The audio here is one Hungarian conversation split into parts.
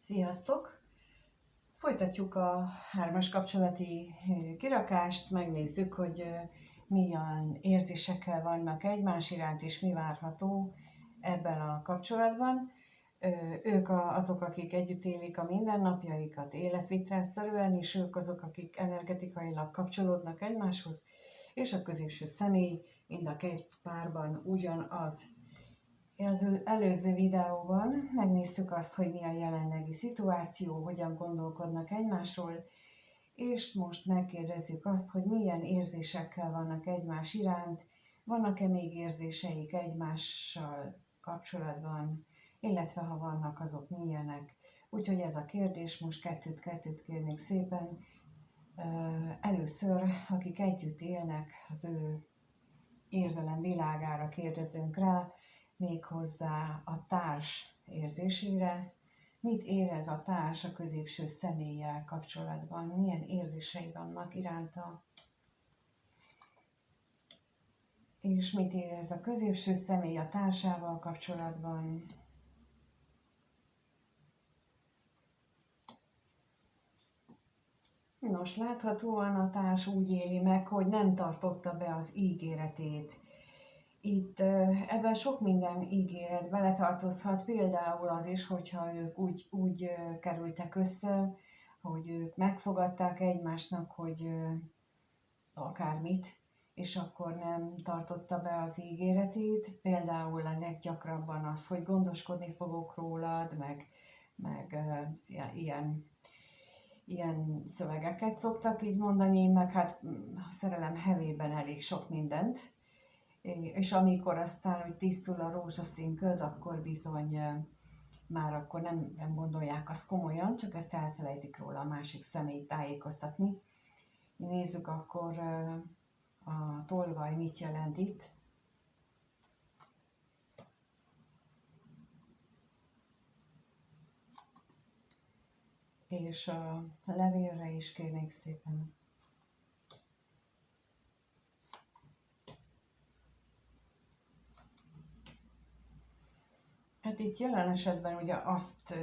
Sziasztok! Folytatjuk a hármas kapcsolati kirakást, megnézzük, hogy milyen érzésekkel vannak egymás iránt, és mi várható ebben a kapcsolatban. Ők azok, akik együtt élik a mindennapjaikat életvitelszerűen, és ők azok, akik energetikailag kapcsolódnak egymáshoz, és a középső személy mind a két párban ugyanaz. Az előző videóban megnéztük azt, hogy mi a jelenlegi szituáció, hogyan gondolkodnak egymásról, és most megkérdezzük azt, hogy milyen érzésekkel vannak egymás iránt, vannak-e még érzéseik egymással kapcsolatban, illetve ha vannak, azok milyenek. Úgyhogy ez a kérdés, most kettőt kérnék szépen. Először, akik együtt élnek, az ő érzelem világára kérdezünk rá, méghozzá a társ érzésére. Mit érez a társ a középső személlyel kapcsolatban? Milyen érzései vannak iránta? És mit érez a középső személy a társával kapcsolatban? Nos, láthatóan a társ úgy éli meg, hogy nem tartotta be az ígéretét. Itt ebben sok minden ígéret beletartozhat, például az is, hogyha ők úgy kerültek össze, hogy ők megfogadták egymásnak, hogy akármit, és akkor nem tartotta be az ígéretét. Például a leggyakrabban az, hogy gondoskodni fogok rólad, meg ilyen szövegeket szoktak így mondani, meg hát a szerelem hevében elég sok mindent. És amikor aztán, hogy tisztul a rózsaszín köd, akkor bizony már akkor nem gondolják azt komolyan, csak ezt elfelejtik róla a másik személyt tájékoztatni. Nézzük akkor a tolvaj mit jelent itt. És a levélre is kérnék szépen. Hát itt jelen esetben ugye azt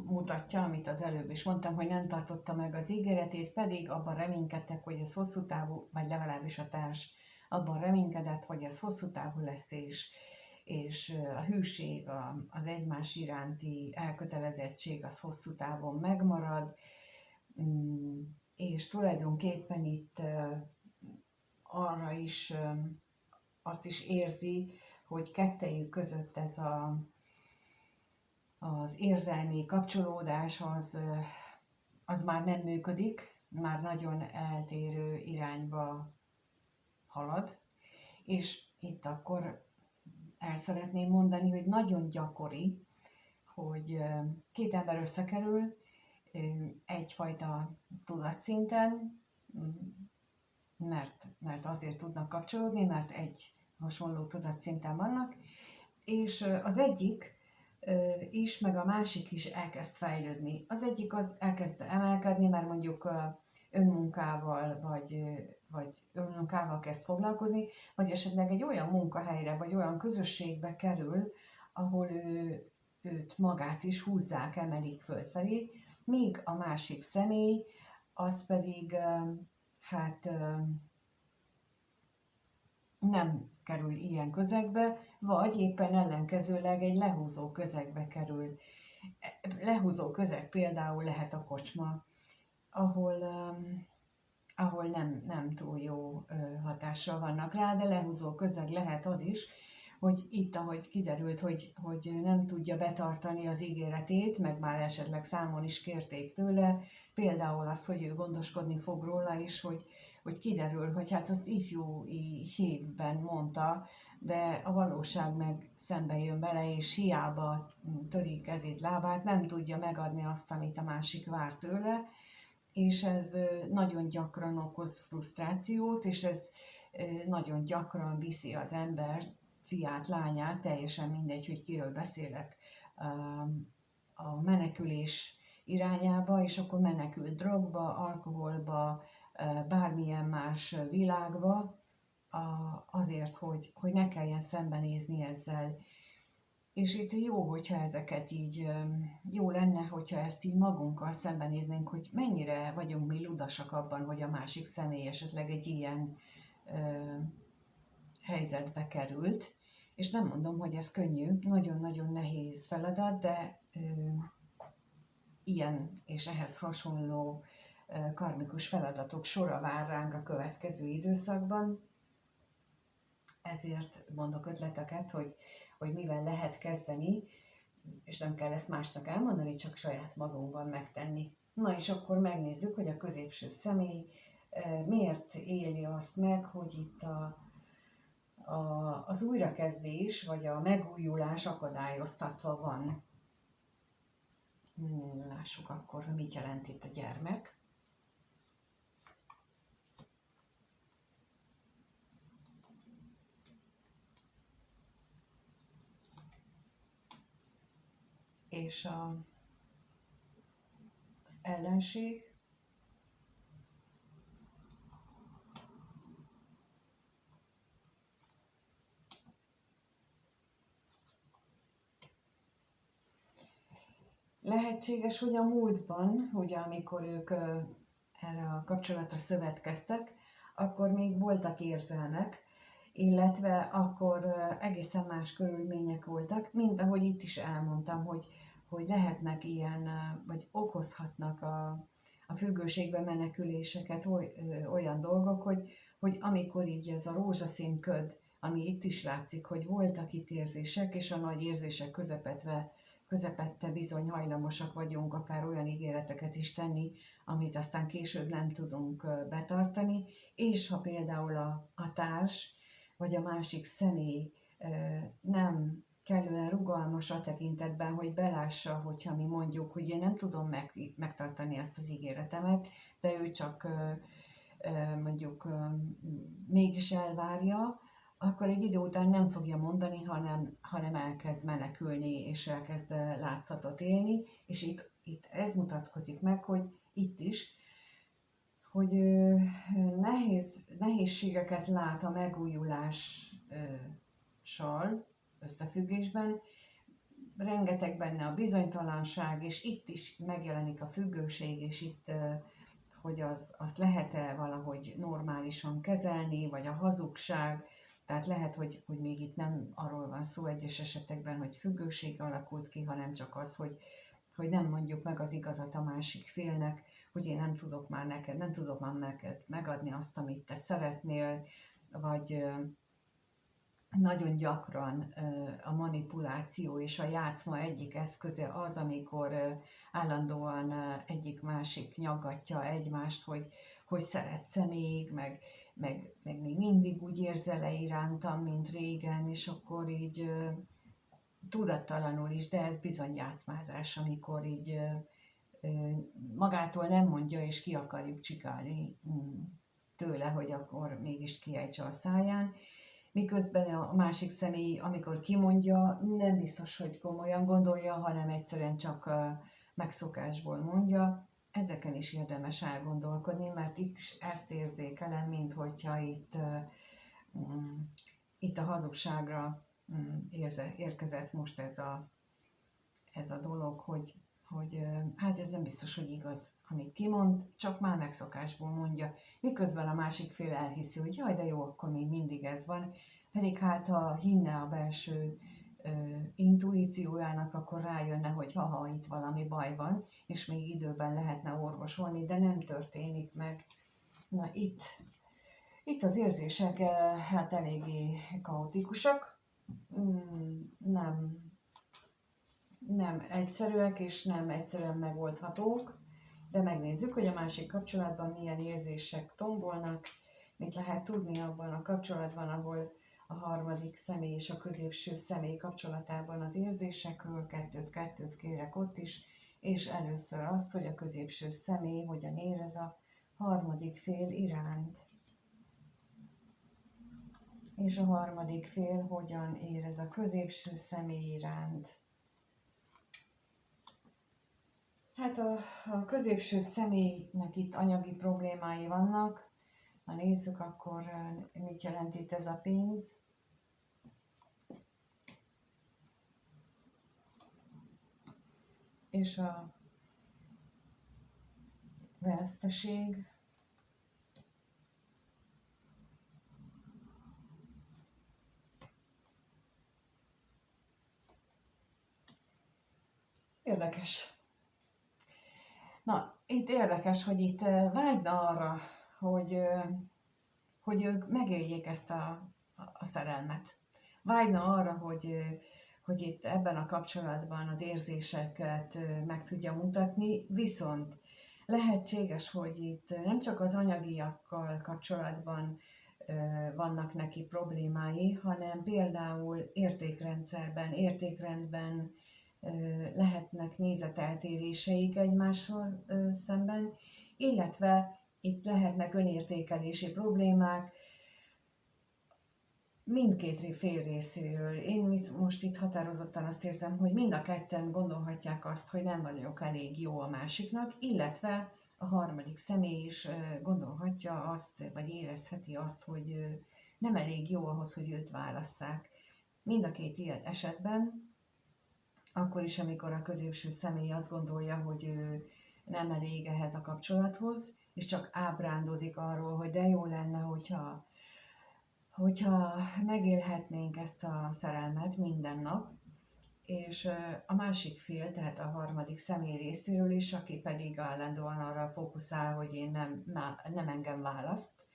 mutatja, amit az előbb is mondtam, hogy nem tartotta meg az ígéretét, pedig abban reménykedtek, hogy ez hosszú távú, vagy legalábbis a társ abban reménykedett, hogy ez hosszú távú lesz, és a hűség, az egymás iránti elkötelezettség az hosszú távon megmarad, és tulajdonképpen itt arra is azt is érzi, hogy kettejük között ez az érzelmi kapcsolódás az már nem működik, már nagyon eltérő irányba halad, és itt akkor el szeretném mondani, hogy nagyon gyakori, hogy két ember összekerül egyfajta tudatszinten, mert azért tudnak kapcsolódni, mert egy hasonló tudatszinten vannak, és az egyik is, meg a másik is elkezd fejlődni. Az egyik az elkezd emelkedni, mert mondjuk önmunkával, vagy önmunkával kezd foglalkozni, vagy esetleg egy olyan munkahelyre, vagy olyan közösségbe kerül, ahol őt magát is húzzák, emelik fölfelé, míg a másik személy, az pedig nem kerül ilyen közegbe, vagy éppen ellenkezőleg egy lehúzó közegbe kerül. Lehúzó közeg például lehet a kocsma, ahol nem túl jó hatással vannak rá, de lehúzó közeg lehet az is, hogy itt, ahogy kiderült, hogy nem tudja betartani az ígéretét, meg már esetleg számon is kérték tőle, például az, hogy ő gondoskodni fog róla, és hogy kiderül, hogy hát azt ifjúi hívben mondta, de a valóság meg szembe jön vele, és hiába töri kezét, lábát, nem tudja megadni azt, amit a másik vár tőle, és ez nagyon gyakran okoz frusztrációt, és ez nagyon gyakran viszi az ember, fiát, lányát, teljesen mindegy, hogy kiről beszélek, a menekülés irányába, és akkor menekül drogba, alkoholba, bármilyen más világba, azért, hogy ne kelljen szembenézni ezzel. És itt jó, hogyha ezeket így, jó lenne, hogyha ezt így magunkkal szembenéznénk, hogy mennyire vagyunk mi ludasak abban, hogy a másik személy esetleg egy ilyen helyzetbe került, és nem mondom, hogy ez könnyű, nagyon-nagyon nehéz feladat, de ilyen és ehhez hasonló karmikus feladatok sora vár ránk a következő időszakban. Ezért mondok ötleteket, hogy mivel lehet kezdeni, és nem kell ezt másnak elmondani, csak saját magunkban megtenni. Na és akkor megnézzük, hogy a középső személy miért éli azt meg, hogy itt az újrakezdés vagy a megújulás akadályoztatva van. Lássuk akkor, hogy mit jelent itt a gyermek. És az ellenség. Lehetséges, hogy a múltban, ugye amikor ők erre a kapcsolatra szövetkeztek, akkor még voltak érzelmek, illetve akkor egészen más körülmények voltak, mint ahogy itt is elmondtam, hogy lehetnek ilyen, vagy okozhatnak a függőségbe meneküléseket olyan dolgok, hogy amikor így ez a rózsaszín köd, ami itt is látszik, hogy voltak itt érzések, és a nagy érzések közepette bizony hajlamosak vagyunk akár olyan ígéreteket is tenni, amit aztán később nem tudunk betartani, és ha például a társ vagy a másik személy nem kellően rugalmas a tekintetben, hogy belássa, hogyha mi mondjuk, hogy én nem tudom megtartani ezt az ígéretemet, de ő csak mondjuk mégis elvárja, akkor egy idő után nem fogja mondani, hanem elkezd menekülni, és elkezd látszatot élni, és itt ez mutatkozik meg, hogy itt is, hogy nehézségeket lát a megújulással összefüggésben, rengeteg benne a bizonytalanság, és itt is megjelenik a függőség, és itt, hogy azt lehet-e valahogy normálisan kezelni, vagy a hazugság. Tehát lehet, hogy még itt nem arról van szó egyes esetekben, hogy függőség alakult ki, hanem csak az, hogy nem mondjuk meg az igazat a másik félnek, hogy én nem tudok már neked megadni azt, amit te szeretnél, vagy nagyon gyakran a manipuláció és a játszma egyik eszköze az, amikor állandóan egyik-másik nyaggatja egymást, hogy szeretsz-e még, meg még mindig úgy érzel-e irántam, mint régen, és akkor így tudattalanul is, de ez bizony játszmázás, amikor így magától nem mondja, és ki akarjuk csikálni tőle, hogy akkor mégis kiejtse a száján. Miközben a másik személy, amikor kimondja, nem biztos, hogy komolyan gondolja, hanem egyszerűen csak megszokásból mondja. Ezeken is érdemes elgondolkodni, mert itt is ezt érzékelem, mint hogyha itt a hazugságra érkezett most ez a dolog, hogy hát ez nem biztos, hogy igaz, amit kimond, csak már megszokásból mondja, miközben a másik fél elhiszi, hogy jaj, de jó, akkor még mindig ez van, pedig hát ha hinne a belső intuíciójának, akkor rájönne, hogy ha itt valami baj van, és még időben lehetne orvosolni, de nem történik meg. Na itt az érzések hát eléggé kaotikusak, nem egyszerűek és nem egyszerűen megoldhatók, de megnézzük, hogy a másik kapcsolatban milyen érzések tombolnak, mit lehet tudni abban a kapcsolatban, ahol a harmadik személy és a középső személy kapcsolatában az érzésekről, kettőt kérek ott is, és először azt, hogy a középső személy hogyan érez a harmadik fél iránt. És a harmadik fél hogyan érez a középső személy iránt. Hát a középső személynek itt anyagi problémái vannak. Ha nézzük, akkor mit jelent itt ez a pénz. És a veszteség, érdekes. Na, itt érdekes, hogy itt vágyna arra, hogy, hogy ők megéljék ezt a szerelmet. Vágyna arra, hogy itt ebben a kapcsolatban az érzéseket meg tudja mutatni, viszont lehetséges, hogy itt nem csak az anyagiakkal kapcsolatban vannak neki problémái, hanem például értékrendben lehetnek nézeteltéréseik egymással szemben, illetve itt lehetnek önértékelési problémák mindkét fél részéről. Én most itt határozottan azt érzem, hogy mind a ketten gondolhatják azt, hogy nem vagyok elég jó a másiknak, illetve a harmadik személy is gondolhatja azt, vagy érezheti azt, hogy nem elég jó ahhoz, hogy őt válasszák. Mind a két ilyen esetben, akkor is, amikor a középső személy azt gondolja, hogy ő nem elég ehhez a kapcsolathoz, és csak ábrándozik arról, hogy de jó lenne, hogyha megélhetnénk ezt a szerelmet minden nap, és a másik fél, tehát a harmadik személy részéről is, aki pedig állandóan arra fókuszál, hogy én nem engem választ.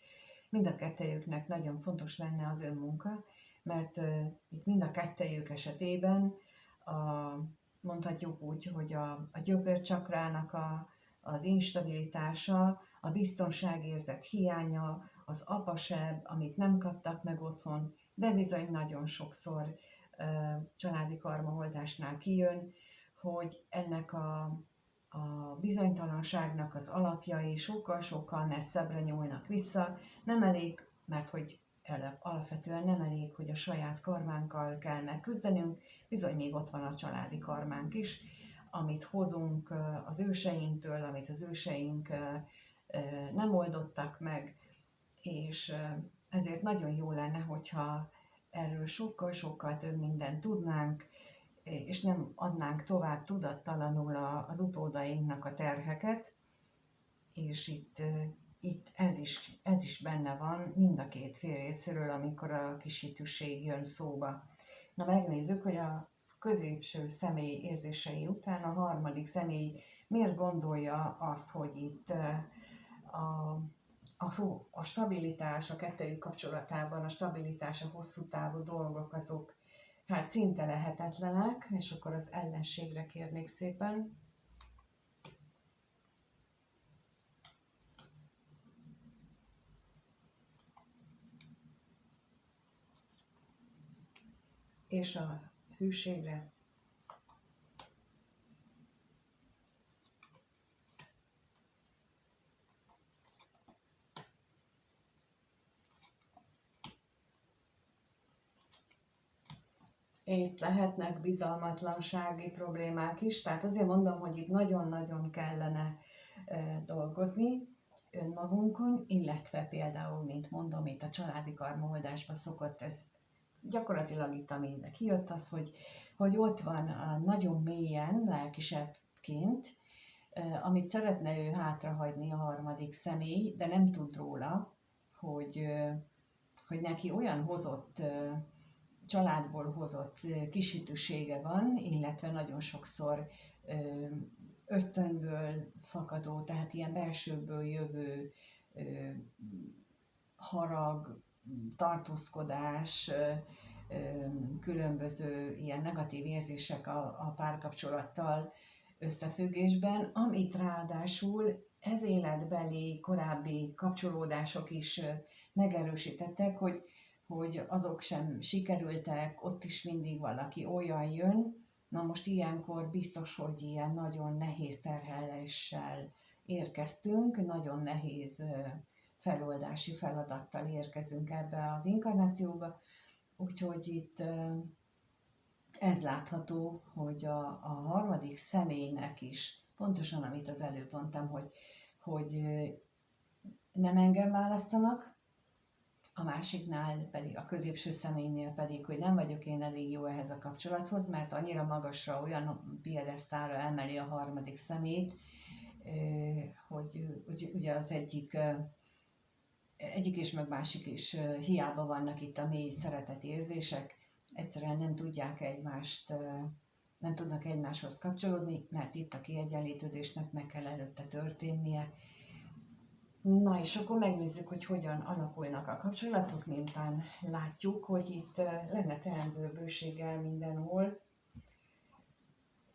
Mind a kettejüknek nagyon fontos lenne az önmunka, mert itt mind a kettejük esetében mondhatjuk úgy, hogy a gyökörcsakrának az instabilitása, a biztonságérzet hiánya, az apasebb, amit nem kaptak meg otthon, de bizony nagyon sokszor családi karmaoldásnál kijön, hogy ennek a bizonytalanságnak az alapjai sokkal-sokkal messzebbre nyúlnak vissza. Nem elég, mert hogy alapvetően nem elég, hogy a saját karmánkkal kell megküzdenünk, bizony még ott van a családi karmánk is, amit hozunk az őseinktől, amit az őseink nem oldottak meg, és ezért nagyon jó lenne, hogyha erről sokkal-sokkal több mindent tudnánk, és nem adnánk tovább tudattalanul az utódainknak a terheket, és itt ez is benne van mind a két fél részéről, amikor a kisítőség jön szóba. Na megnézzük, hogy a középső személy érzései után a harmadik személy miért gondolja azt, hogy itt a stabilitás a kettőjük kapcsolatában, a stabilitás, a hosszú távú dolgok azok hát szinte lehetetlenek, és akkor az ellenségre kérnék szépen. És a hűségre. Itt lehetnek bizalmatlansági problémák is, tehát azért mondom, hogy itt nagyon-nagyon kellene dolgozni önmagunkon, illetve például, mint mondom, itt a családi karmaoldásban szokott ez gyakorlatilag itt, ami ide kijött, az, hogy ott van nagyon mélyen, lelkisebbként, amit szeretne ő hátrahagyni a harmadik személy, de nem tud róla, hogy neki olyan hozott, családból hozott kisítősége van, illetve nagyon sokszor ösztönből fakadó, tehát ilyen belsőből jövő harag, tartózkodás, különböző ilyen negatív érzések a párkapcsolattal összefüggésben, amit ráadásul ez életbeli korábbi kapcsolódások is megerősítettek, hogy azok sem sikerültek, ott is mindig valaki olyan jön. Na most ilyenkor biztos, hogy ilyen nagyon nehéz terheléssel érkeztünk, nagyon nehéz feloldási feladattal érkezünk ebbe az inkarnációba, úgyhogy itt ez látható, hogy a harmadik személynek is, pontosan amit az előbb mondtam, hogy nem engem választanak, a másiknál pedig, a középső személynél pedig, hogy nem vagyok én elég jó ehhez a kapcsolathoz, mert annyira magasra, olyan piedesztálra emeli a harmadik személyt, hogy ugye az egyik és meg másik is hiába vannak itt a mély szeretetérzések, egyszerűen nem tudnak egymáshoz kapcsolódni, mert itt a kiegyenlítődésnek meg kell előtte történnie. Na és akkor megnézzük, hogy hogyan alakulnak a kapcsolatok, miután látjuk, hogy itt lenne teendő bőséggel mindenhol,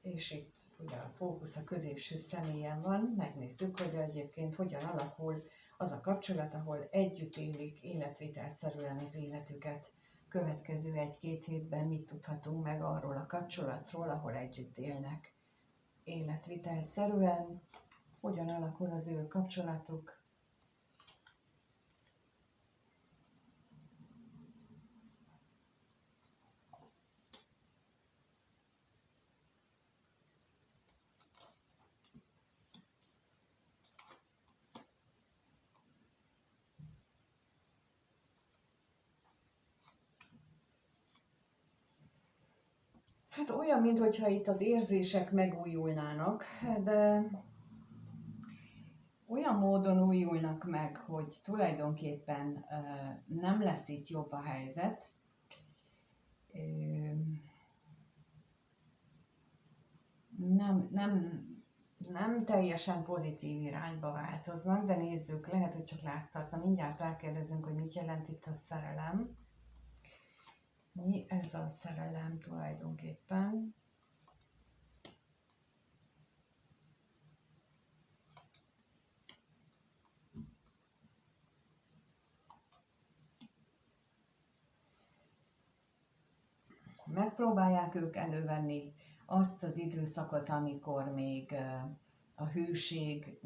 és itt ugye a fókusz a középső személyen van, megnézzük, hogy egyébként hogyan alakul az a kapcsolat, ahol együtt élik életvitelszerűen az életüket. Következő 1-2 hétben mit tudhatunk meg arról a kapcsolatról, ahol együtt élnek életvitelszerűen, hogyan alakul az ő kapcsolatuk. Hát olyan, mintha itt az érzések megújulnának, de olyan módon újulnak meg, hogy tulajdonképpen nem lesz itt jobb a helyzet. Nem teljesen pozitív irányba változnak, de nézzük, lehet, hogy csak látszatna. Mindjárt rákérdezünk, hogy mit jelent itt a szerelem. Mi ez a szerelem tulajdonképpen? Megpróbálják ők elővenni azt az időszakot, amikor még a hűség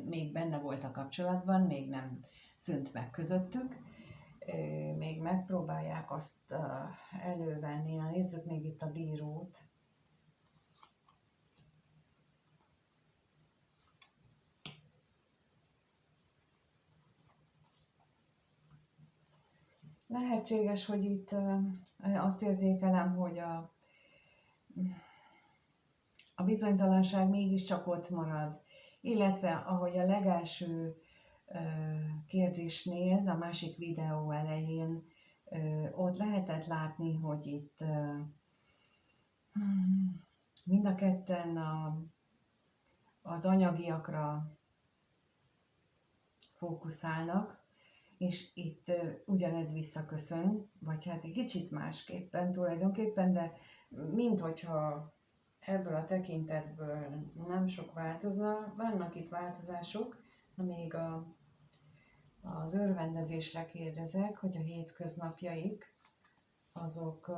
még benne volt a kapcsolatban, még nem szűnt meg közöttük. Még megpróbálják azt elővenni. Na, nézzük még itt a bírót. Lehetséges, hogy itt azt érzékelem, hogy a bizonytalanság mégiscsak ott marad, illetve ahogy a legelső kérdésnél, a másik videó elején ott lehetett látni, hogy itt mind a ketten az anyagiakra fókuszálnak, és itt ugyanez visszaköszön, vagy hát egy kicsit másképpen tulajdonképpen, de minthogyha ebből a tekintetből nem sok változna, vannak itt változások, amíg az örvendezésre kérdezek, hogy a hétköznapjaik, azok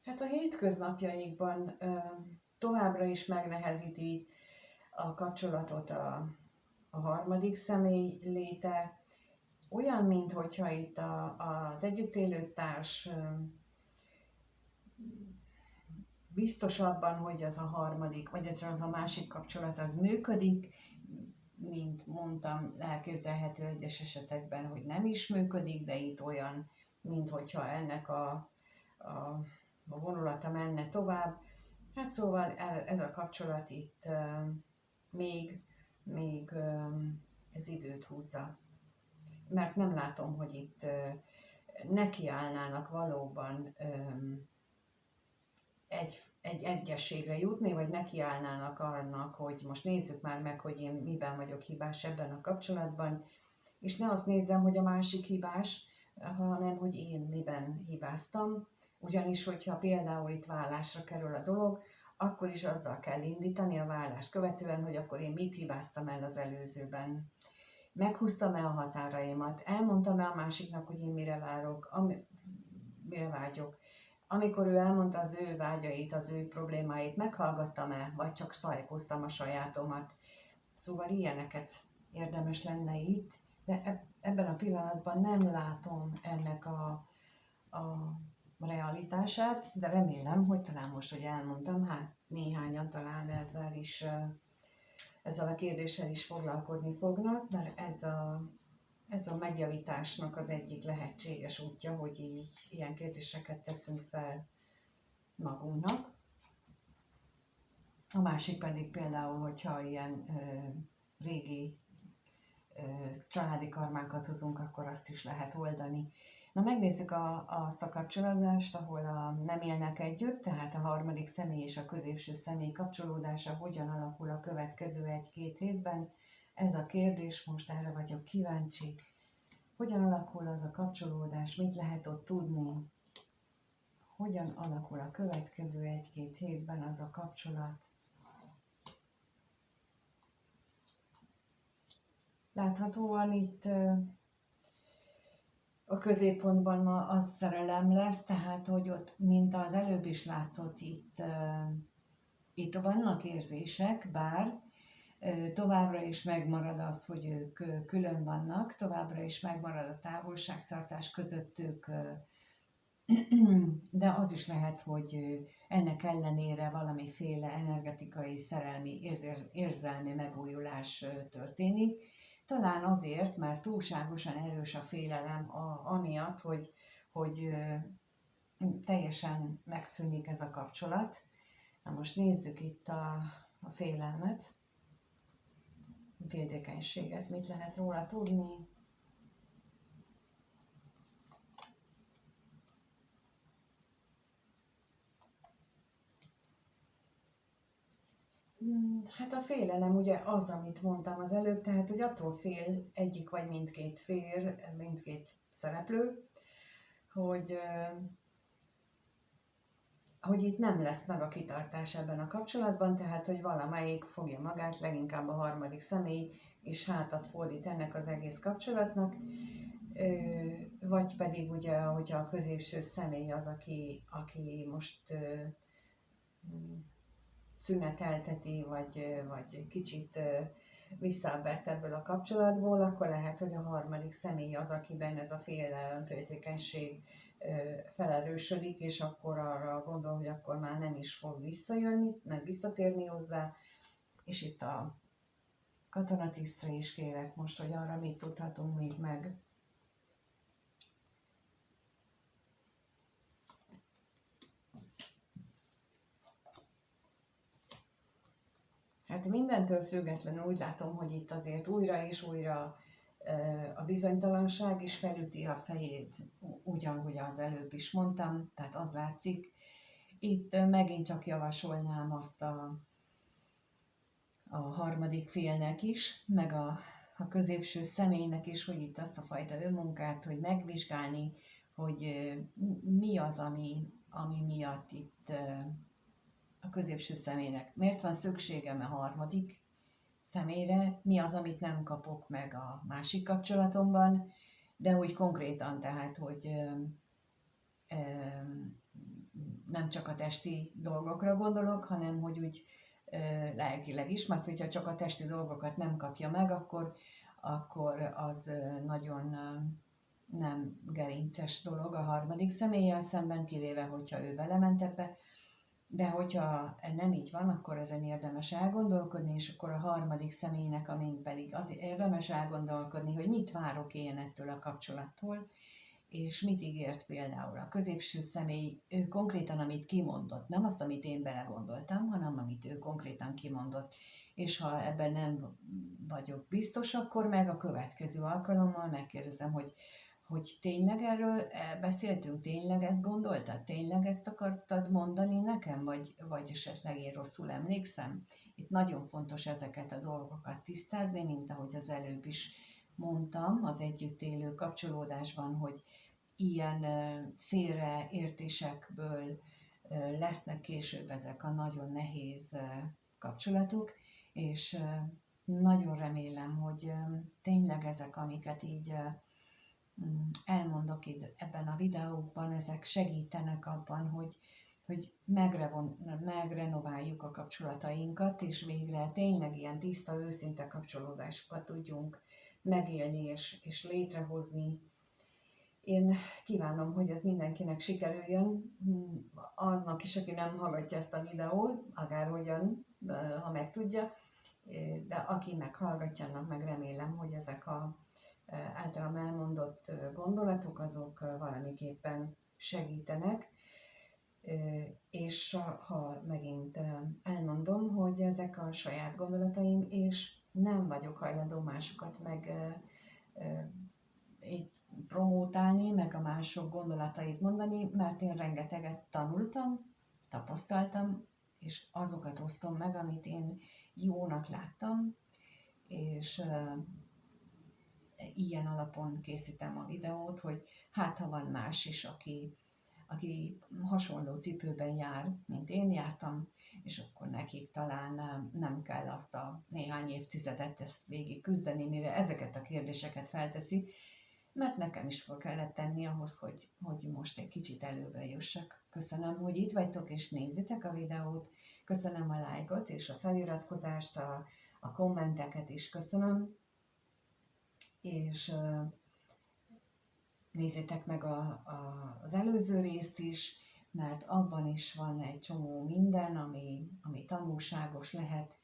hát a hétköznapjaikban továbbra is megnehezíti a kapcsolatot a harmadik személy léte, olyan, minthogyha itt az együtt élő társ biztos abban, hogy az a harmadik, vagy az a másik kapcsolat az működik, mint mondtam, elképzelhető egyes esetekben, hogy nem is működik, de itt olyan, minthogyha ennek a vonulata menne tovább. Hát szóval ez a kapcsolat itt még ez időt húzza. Mert nem látom, hogy itt nekiállnának valóban egy egyességre jutni, vagy nekiállnának annak, hogy most nézzük már meg, hogy én miben vagyok hibás ebben a kapcsolatban, és ne azt nézzem, hogy a másik hibás, hanem hogy én miben hibáztam. Ugyanis, hogyha például itt vállásra kerül a dolog, akkor is azzal kell indítani a vállást követően, hogy akkor én mit hibáztam el az előzőben. Meghúztam-e a határaimat, elmondtam-e a másiknak, hogy én mire várok, mire vágyok. Amikor ő elmondta az ő vágyait, az ő problémáit, meghallgattam-e, vagy csak szajkoztam a sajátomat. Szóval ilyeneket érdemes lenne itt, de ebben a pillanatban nem látom ennek a realitását, de remélem, hogy talán most, hogy elmondtam, hát néhányan talán ezzel a kérdéssel is foglalkozni fognak, mert Ez a megjavításnak az egyik lehetséges útja, hogy így ilyen kérdéseket teszünk fel magunknak. A másik pedig például, hogyha ilyen régi családi karmákat hozunk, akkor azt is lehet oldani. Na, megnézzük azt a kapcsolódást, ahol nem élnek együtt, tehát a harmadik személy és a középső személy kapcsolódása hogyan alakul a következő 1-2 hétben. Ez a kérdés, most erre vagyok kíváncsi. Hogyan alakul az a kapcsolódás, mit lehet ott tudni? Hogyan alakul a következő 1-2 hétben az a kapcsolat? Láthatóan itt a középpontban ma az szerelem lesz, tehát hogy ott, mint az előbb is látszott, itt vannak érzések, bár továbbra is megmarad az, hogy ők külön vannak, továbbra is megmarad a távolságtartás közöttük, de az is lehet, hogy ennek ellenére valamiféle energetikai, szerelmi, érzelmi megújulás történik. Talán azért, mert túlságosan erős a félelem amiatt, hogy teljesen megszűnik ez a kapcsolat. Na most nézzük itt a félelmet, a féltékenységet, mit lehet róla tudni. Hát a félelem ugye az, amit mondtam az előbb, tehát hogy attól fél egyik vagy mindkét fél, mindkét szereplő, hogy itt nem lesz meg a kitartás ebben a kapcsolatban, tehát hogy valamelyik fogja magát, leginkább a harmadik személy, és hátat fordít ennek az egész kapcsolatnak, vagy pedig ugye, hogyha a középső személy az, aki most szünetelteti, vagy kicsit visszavett ebből a kapcsolatból, akkor lehet, hogy a harmadik személy az, akiben ez a félelem, féltékenység felerősödik, és akkor arra gondol, hogy akkor már nem is fog visszajönni, nem visszatérni hozzá, és itt a katonatisztre is kérek most, hogy arra mit tudhatunk még meg. Hát mindentől függetlenül úgy látom, hogy itt azért újra és újra a bizonytalanság is felüti a fejét, ugyanúgy az előbb is mondtam, tehát az látszik. Itt megint csak javasolnám azt a harmadik félnek is, meg a középső személynek is, hogy itt azt a fajta önmunkát, hogy megvizsgálni, hogy mi az, ami miatt itt a középső személynek miért van szükségem a harmadik személyre, mi az, amit nem kapok meg a másik kapcsolatomban, de hogy konkrétan, tehát, hogy nem csak a testi dolgokra gondolok, hanem hogy úgy lelkileg is, mert hogyha csak a testi dolgokat nem kapja meg, akkor az nagyon nem gerinces dolog a harmadik személlyel szemben, kivéve, hogyha ő belement ebbe. De hogyha nem így van, akkor ezen érdemes elgondolkodni, és akkor a harmadik személynek, amin pedig az érdemes elgondolkodni, hogy mit várok én ettől a kapcsolattól, és mit ígért például a középső személy, ő konkrétan, amit kimondott, nem azt, amit én belegondoltam, hanem amit ő konkrétan kimondott. És ha ebben nem vagyok biztos, akkor meg a következő alkalommal megkérdezem, hogy tényleg erről beszéltünk, tényleg ezt gondoltad, tényleg ezt akartad mondani nekem, vagy esetleg én rosszul emlékszem? Itt nagyon fontos ezeket a dolgokat tisztázni, mint ahogy az előbb is mondtam, az együtt élő kapcsolódásban, hogy ilyen félreértésekből lesznek később ezek a nagyon nehéz kapcsolatok, és nagyon remélem, hogy tényleg ezek, amiket így elmondok itt ebben a videóban, ezek segítenek abban, hogy megrenováljuk a kapcsolatainkat, és végre tényleg ilyen tiszta, őszinte kapcsolódásokat tudjunk megélni és létrehozni. Én kívánom, hogy ez mindenkinek sikerüljön, annak is, aki nem hallgatja ezt a videót, akárhogyan, ha meg tudja, de aki meghallgatja, annak meg remélem, hogy ezek a általam elmondott gondolatok, azok valamiképpen segítenek, és ha megint elmondom, hogy ezek a saját gondolataim, és nem vagyok hajlandó másokat meg itt promótálni, meg a mások gondolatait mondani, mert én rengeteget tanultam, tapasztaltam, és azokat osztom meg, amit én jónak láttam, és ilyen alapon készítem a videót, hogy hát ha van más is, aki hasonló cipőben jár, mint én jártam, és akkor nekik talán nem kell azt a néhány évtizedet ezt végig küzdeni, mire ezeket a kérdéseket felteszi, mert nekem is fel kellett tenni ahhoz, hogy most egy kicsit előbbre jussak. Köszönöm, hogy itt vagytok és nézitek a videót, köszönöm a lájkot és a feliratkozást, a kommenteket is köszönöm, és nézzétek meg az előző részt is, mert abban is van egy csomó minden, ami tanulságos lehet.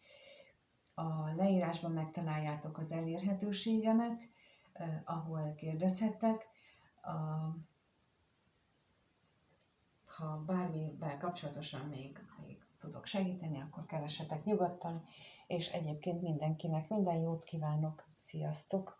A leírásban megtaláljátok az elérhetőségemet, ahol kérdezhettek. Ha bármivel kapcsolatosan még tudok segíteni, akkor keressetek nyugodtan, és egyébként mindenkinek minden jót kívánok. Sziasztok!